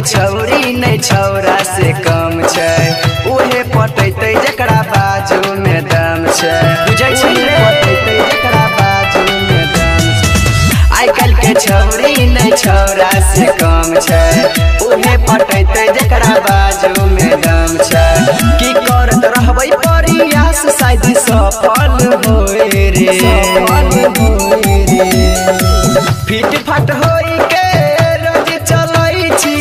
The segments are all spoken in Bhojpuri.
छौरी नहीं छौरा से कम छै, उहे पटैते जकरा बाजू में दम छै। बुझै छी पटैते जकरा बाजू में दम छै। आइ काल्हि के छौरी नहीं छौरा से कम छै, उहे पटैते जकरा बाजू में दम छै। की करत रहबै प्रयास शायद सफल होए रे, सफल होए रे। फिट फाट होई के रोज चलै छी,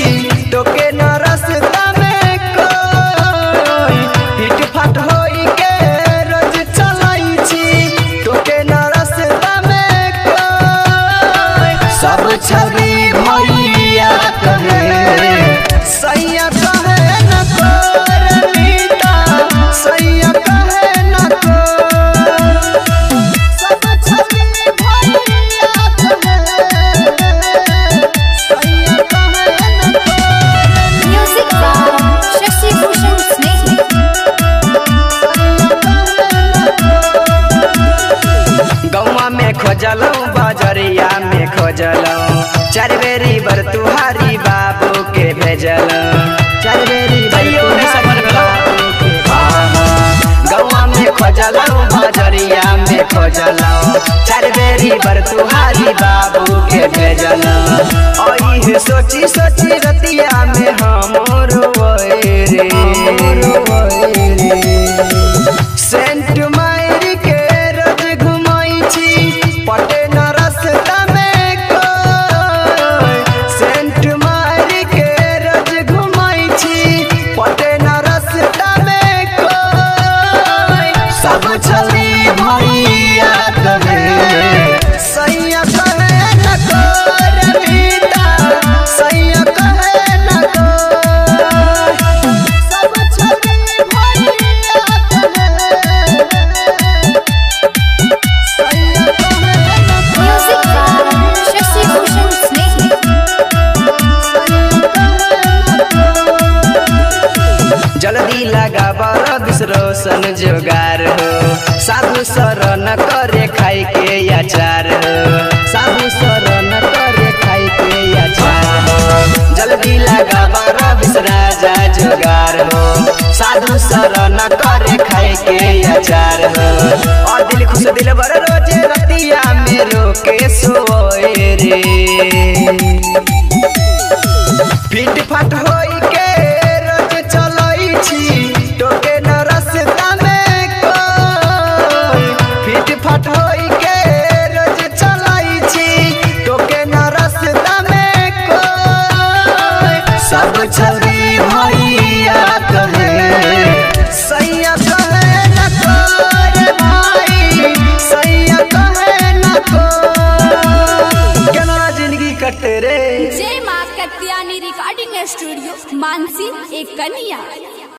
तोके न रास्ता में कोई। फिट फाट होई के रोज चलै छी, तोके न रास्ता में कोई। सब छवि भैया कहे सैया कहे न कोर मीता, सैया कहे न कोर। सब छवि भैया कहे सैया कहे न कोर। म्यूजिक बाय शशि भूषण स्नेही। गौवा में खोजलौं बजरिया में खोजलौं, चार बेरी बर तुहारी बाबू के भेजलौं। चार बेरी गौवा में खोजलौं बजरिया में खोजलौं, चार बेरी बर तुहारी बाबू के भेजलौं। ओही सोची सोची रतिया में हम रोए रे, सेंट मारी के रोज घुमाई छी, पटे न रास्ता में कोई। सेंट मारी के रोज घुमाई छी, पटे न रास्ता में कोई। सब छवि भैया कहे सैया कहे न कोर मीता, सैया कहे न कोर। सब छवि भैया कहे सैया कहे न म्यूजिक बाय शशि भूषण स्नेही। जल्दी लगा बड़ा विश्रोसन जोगार हो, साधु शरण करे खाई के अचार हो। साधु शरण करे खाई के अचार हो। जल्दी लगा बड़ा विश्राजा जोगार हो, साधु शरण करे खाई के अचार हो। और दिल खुश दिल बर रोजे रतिया में रोके सोए रे। फिट फाट होई के रोज चलै छी, तोके न रास्ता में कोई। फिट फाट होई के रोज चलै छी, तोके न रास्ता में कोई। सब छवि भैया कहे सैया कहे न कोर भाई, सैया कहे न कोर। केना जिंदगी कटे रे। जय मां कत्यानी रिकॉर्डिंग स्टूडियो, मानसी एक कन्या।